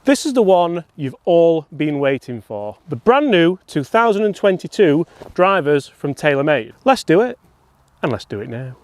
This is the one you've all been waiting for. The brand new 2022 drivers from Taylormade. Let's do it, and let's do it now.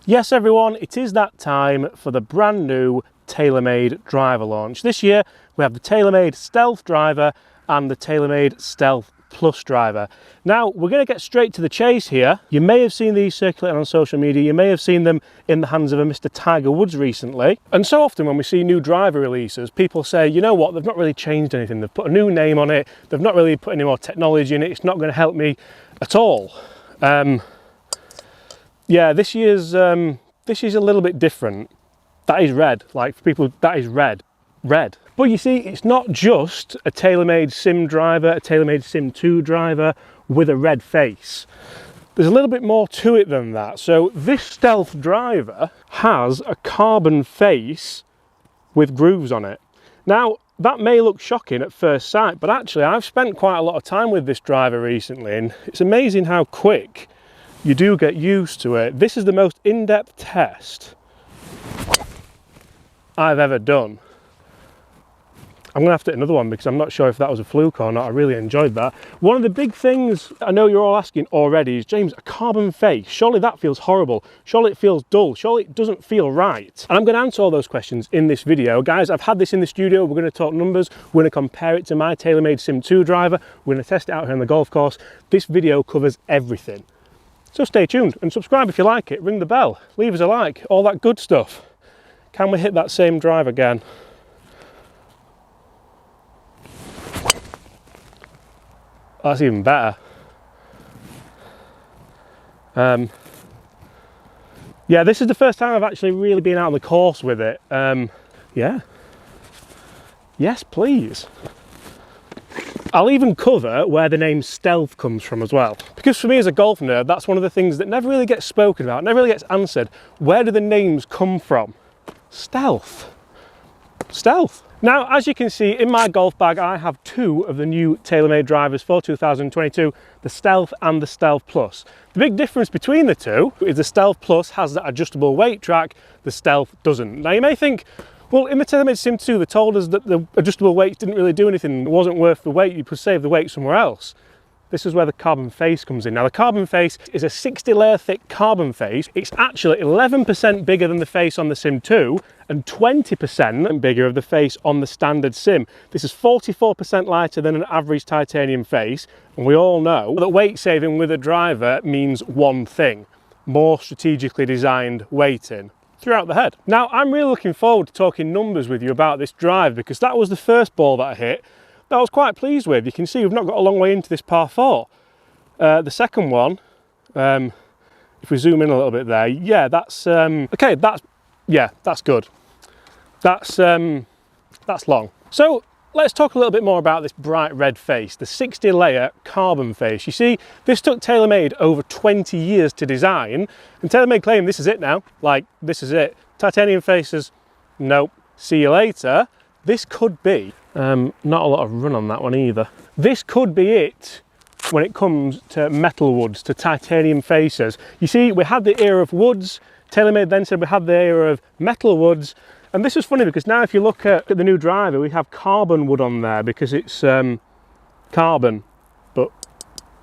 Yes everyone, it is that time for the brand new Taylormade driver launch. This year we have the Taylormade Stealth Driver and the Taylormade Stealth Plus driver. Now we're going to get straight to the chase here. You may have seen these circulating on social media, you may have seen them in the hands of a Mr. Tiger Woods recently. And so often when we see new driver releases, people say, you know what, they've not really changed anything, they've put a new name on it, they've not really put any more technology in it, it's not going to help me at all. Yeah, this year's a little bit different. That is red, like for people, that is red. But you see, it's not just a Taylormade Sim driver, a Taylormade Sim2 driver with a red face. There's a little bit more to it than that. So this Stealth driver has a carbon face with grooves on it. Now, that may look shocking at first sight, but actually I've spent quite a lot of time with this driver recently, and it's amazing how quick you do get used to it. This is the most in-depth test I've ever done. I'm gonna have to hit another one because I'm not sure if that was a fluke or not. I really enjoyed that. One of the big things I know you're all asking already is, James, a carbon face, surely that feels horrible. Surely it feels dull. Surely it doesn't feel right. And I'm gonna answer all those questions in this video. Guys, I've had this in the studio. We're gonna talk numbers. We're gonna compare it to my Taylormade Sim2 driver. We're gonna test it out here on the golf course. This video covers everything. So stay tuned and subscribe if you like it. Ring the bell, leave us a like, all that good stuff. Can we hit that same drive again? That's even better. Yeah, this is the first time I've actually really been out on the course with it. Yeah. Yes, please. I'll even cover where the name Stealth comes from as well. Because for me as a golf nerd, that's one of the things that never really gets spoken about, never really gets answered. Where do the names come from? Stealth. Stealth. Now, as you can see in my golf bag, I have two of the new Taylormade drivers for 2022, the Stealth and the Stealth Plus. The big difference between the two is the Stealth Plus has that adjustable weight track, the Stealth doesn't. Now you may think, well, in the Taylormade Sim2, they told us that the adjustable weights didn't really do anything, it wasn't worth the weight, you could save the weight somewhere else. This is where the carbon face comes in. Now the carbon face is a 60 layer thick carbon face. It's actually 11% bigger than the face on the Sim2 and 20% bigger of the face on the standard Sim. This is 44% lighter than an average titanium face. And we all know that weight saving with a driver means one thing, more strategically designed weighting throughout the head. Now I'm really looking forward to talking numbers with you about this drive because that was the first ball that I hit that I was quite pleased with. You can see we've not got a long way into this par 4. The second one, if we zoom in a little bit there, yeah, that's okay. That's good. That's long. So let's talk a little bit more about this bright red face, the 60 layer carbon face. You see, this took Taylormade over 20 years to design, and Taylormade claim this is it now. Like, this is it. Titanium faces, nope. See you later. This could be, not a lot of run on that one either. This could be it when it comes to metal woods, to titanium faces. You see, we had the era of woods. Taylormade then said we had the era of metal woods. And this is funny because now if you look at the new driver, we have carbon wood on there because it's carbon, but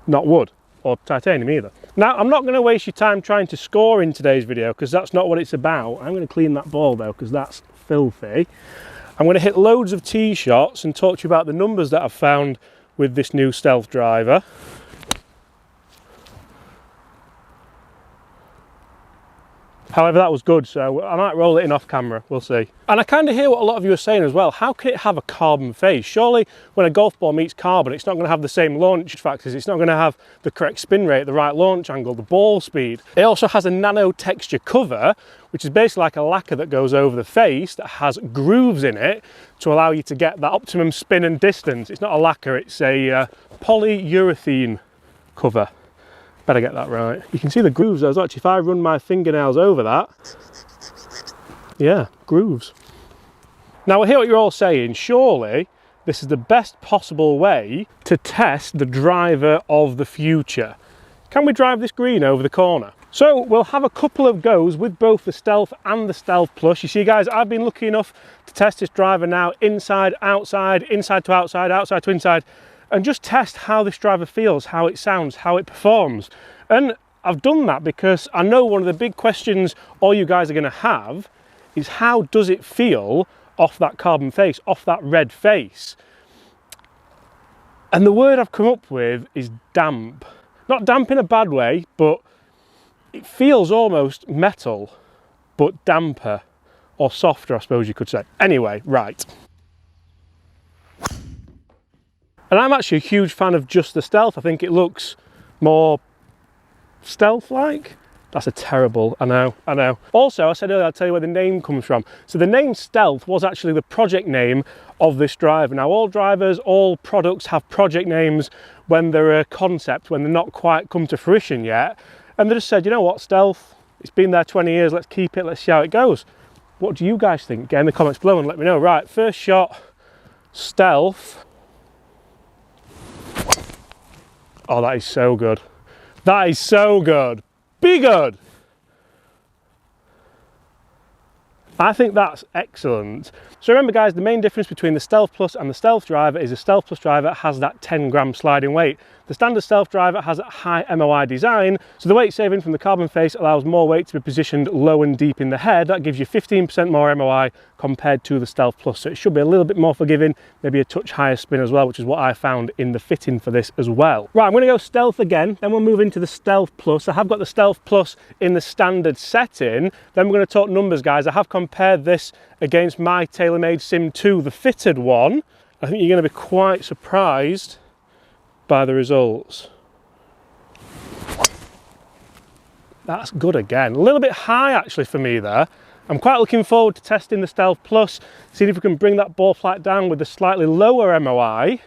not wood or titanium either. Now, I'm not going to waste your time trying to score in today's video because that's not what it's about. I'm going to clean that ball though because that's filthy. I'm going to hit loads of tee shots and talk to you about the numbers that I've found with this new Stealth driver. However, that was good, so I might roll it in off camera, we'll see. And I kind of hear what a lot of you are saying as well. How can it have a carbon face? Surely when a golf ball meets carbon, it's not going to have the same launch factors, it's not going to have the correct spin rate, the right launch angle, the ball speed. It also has a nano texture cover, which is basically like a lacquer that goes over the face that has grooves in it to allow you to get that optimum spin and distance. It's not a lacquer, it's a polyurethane cover. Better get that right. You can see the grooves as well. If I run my fingernails over that, yeah, grooves. Now I hear what you're all saying. Surely this is the best possible way to test the driver of the future. Can we drive this green over the corner? So we'll have a couple of goes with both the Stealth and the Stealth Plus. You see guys, I've been lucky enough to test this driver now inside, outside, inside to outside, outside to inside, and just test how this driver feels, how it sounds, how it performs. And I've done that because I know one of the big questions all you guys are going to have is how does it feel off that carbon face, off that red face? And the word I've come up with is damp. Not damp in a bad way, but it feels almost metal, but damper, or softer, I suppose you could say. Anyway, right. And I'm actually a huge fan of just the Stealth. I think it looks more stealth-like. That's a terrible, I know. Also, I said earlier, I'll tell you where the name comes from. So the name Stealth was actually the project name of this driver. Now, all drivers, all products have project names when they're a concept, when they're not quite come to fruition yet. And they just said, you know what, Stealth, it's been there 20 years, let's keep it, let's see how it goes. What do you guys think? Get in the comments below and let me know. Right, first shot, Stealth. Oh, that is so good. That is so good. Be good. I think that's excellent. So remember guys, the main difference between the Stealth Plus and the Stealth Driver is the Stealth Plus driver has that 10 gram sliding weight. The standard Stealth Driver has a high MOI design, so the weight saving from the carbon face allows more weight to be positioned low and deep in the head. That gives you 15% more MOI compared to the Stealth Plus, so it should be a little bit more forgiving, maybe a touch higher spin as well, which is what I found in the fitting for this as well. Right, I'm going to go Stealth again, then we'll move into the Stealth Plus. I have got the Stealth Plus in the standard setting, then we're going to talk numbers guys. I have compared this against my Taylormade Sim2, the fitted one. I think you're going to be quite surprised by the results. That's good again. A little bit high actually for me there. I'm quite looking forward to testing the Stealth Plus, seeing if we can bring that ball flight down with the slightly lower MOI.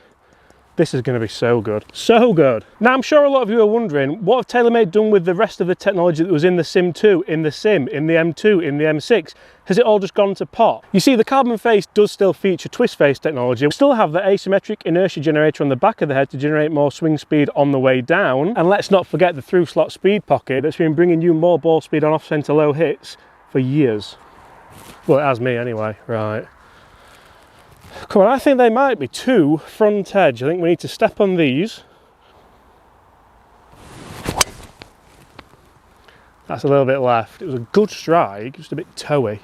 This is going to be so good, so good. Now I'm sure a lot of you are wondering, what have Taylormade done with the rest of the technology that was in the Sim2, in the Sim, in the M2, in the M6? Has it all just gone to pot? You see, the carbon face does still feature twist face technology. We still have the asymmetric inertia generator on the back of the head to generate more swing speed on the way down. And let's not forget the through slot speed pocket that's been bringing you more ball speed on off centre low hits for years. Well, it has me anyway, right. Come on, I think they might be two front edge. I think we need to step on these. That's a little bit left. It was a good strike, just a bit toey.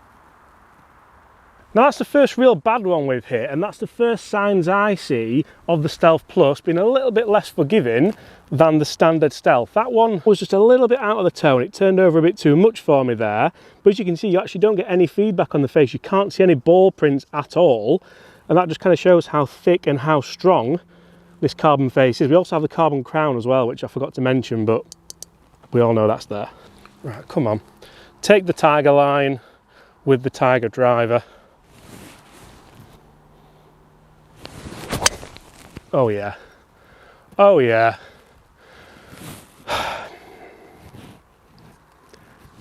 Now that's the first real bad one we've hit, and that's the first signs I see of the Stealth Plus being a little bit less forgiving than the standard Stealth. That one was just a little bit out of the tone. It turned over a bit too much for me there. But as you can see, you actually don't get any feedback on the face. You can't see any ball prints at all. And that just kind of shows how thick and how strong this carbon face is. We also have the carbon crown as well, which I forgot to mention, but we all know that's there. Right, come on. Take the Tiger line with the Tiger driver. Oh yeah. Oh yeah.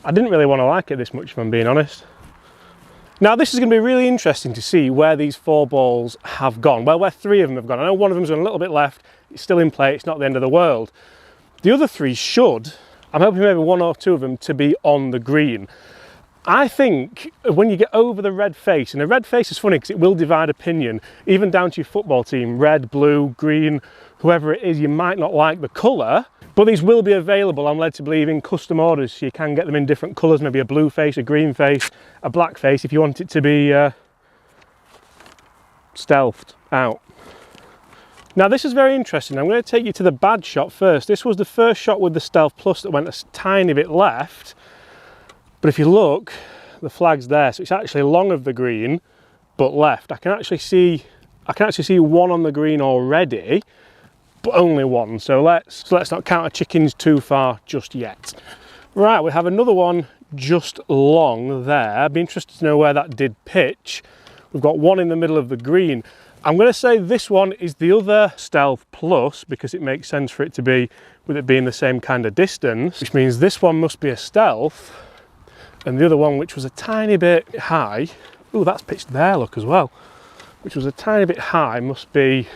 I didn't really want to like it this much, if I'm being honest. Now this is going to be really interesting to see where these four balls have gone. Well, where three of them have gone. I know one of them's gone a little bit left. It's still in play. It's not the end of the world. The other three should, I'm hoping maybe one or two of them, to be on the green. I think when you get over the red face, and the red face is funny because it will divide opinion, even down to your football team, red, blue, green, whoever it is, you might not like the colour, but these will be available, I'm led to believe, in custom orders, so you can get them in different colours, maybe a blue face, a green face, a black face, if you want it to be stealthed out. Now this is very interesting. I'm going to take you to the bad shot first. This was the first shot with the Stealth Plus that went a tiny bit left, but if you look, the flag's there, so it's actually long of the green, but left. I can actually see one on the green already, but only one. So let's not count our chickens too far just yet. Right, we have another one just long there. I'd be interested to know where that did pitch. We've got one in the middle of the green. I'm going to say this one is the other Stealth Plus because it makes sense for it to be, with it being the same kind of distance, which means this one must be a Stealth, and the other one, which was a tiny bit high, oh, that's pitched there, look, as well, which was a tiny bit high, must be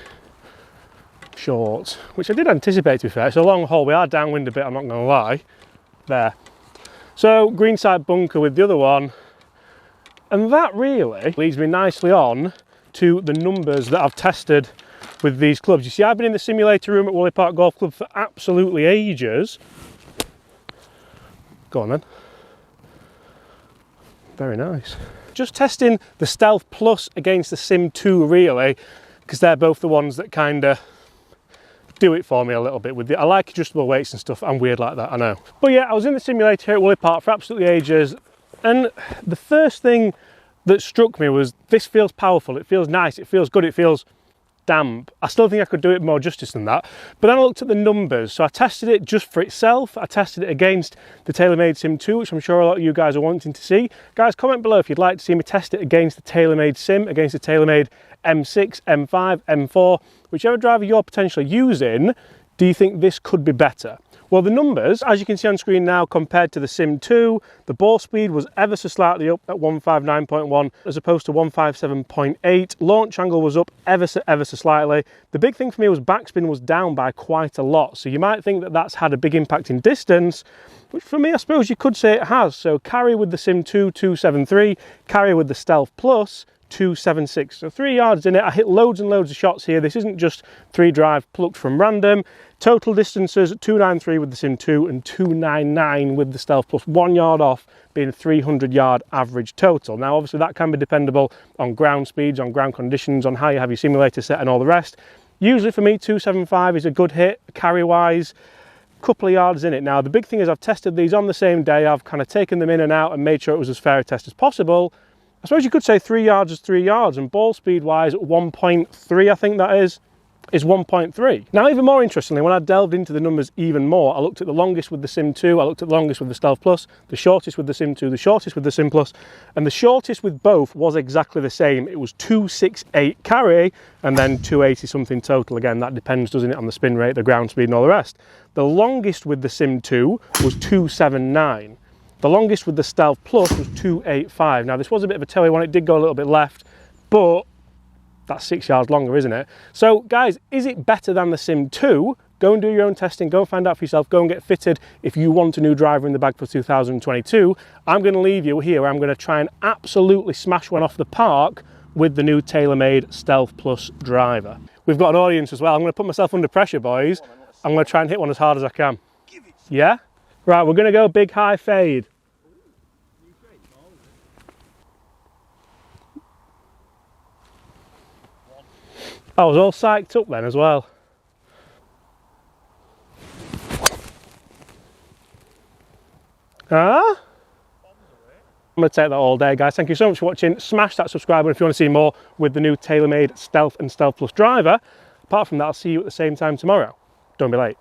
short, which I did anticipate, to be fair. It's a long hole. We are downwind a bit, I'm not going to lie. There. So green side bunker with the other one. And that really leads me nicely on to the numbers that I've tested with these clubs. You see, I've been in the simulator room at Woolley Park Golf Club for absolutely ages. Go on then. Very nice. Just testing the Stealth Plus against the Sim2 really, because they're both the ones that kind of do it for me a little bit with I like adjustable weights and stuff. I'm weird like that, I know. But yeah, I was in the simulator here at Woolley Park for absolutely ages, and the first thing that struck me was this feels powerful, it feels nice, it feels good, it feels damp. I still think I could do it more justice than that. But then I looked at the numbers, so I tested it just for itself. I tested it against the Taylormade Sim2, which I'm sure a lot of you guys are wanting to see. Guys, comment below if you'd like to see me test it against the Taylormade Sim, against the Taylormade M6, M5, M4, whichever driver you're potentially using. Do you think this could be better? Well, the numbers, as you can see on screen now, compared to the Sim2, the ball speed was ever so slightly up at 159.1 as opposed to 157.8. Launch angle was up ever so slightly. The big thing for me was backspin was down by quite a lot. So you might think that that's had a big impact in distance, which for me, I suppose you could say it has. So carry with the Sim2, 273, carry with the Stealth Plus, 276. So 3 yards in it. I hit loads and loads of shots here. This isn't just 3 drive plucked from random. Total distances 293 with the Sim2 and 299 with the Stealth Plus, 1 yard off being 300 yard average total. Now obviously that can be dependable on ground speeds, on ground conditions, on how you have your simulator set and all the rest. Usually for me 275 is a good hit carry wise, couple of yards in it. Now the big thing is I've tested these on the same day. I've kind of taken them in and out and made sure it was as fair a test as possible. I suppose you could say 3 yards is 3 yards, and ball speed wise 1.3 I think that is 1.3. Now even more interestingly, when I delved into the numbers even more, I looked at the longest with the Sim2, I looked at the longest with the Stealth Plus, the shortest with the Sim2, the shortest with the Sim Plus, and the shortest with both was exactly the same. It was 268 carry and then 280 something total. Again, that depends, doesn't it, on the spin rate, the ground speed and all the rest. The longest with the Sim2 was 279. The longest with the Stealth Plus was 285. Now this was a bit of a toey one, it did go a little bit left, but that's 6 yards longer, isn't it? So guys, is it better than the Sim2? Go and do your own testing, go and find out for yourself, go and get fitted if you want a new driver in the bag for 2022. I'm going to leave you here where I'm going to try and absolutely smash one off the park with the new Taylormade Stealth Plus driver. We've got an audience as well. I'm going to put myself under pressure, boys. I'm going to try and hit one as hard as I can. Yeah? Right, we're going to go big high fade. I was all psyched up then as well. Huh? I'm going to take that all day, guys. Thank you so much for watching. Smash that subscribe button if you want to see more with the new Taylormade Stealth and Stealth Plus driver. Apart from that, I'll see you at the same time tomorrow. Don't be late.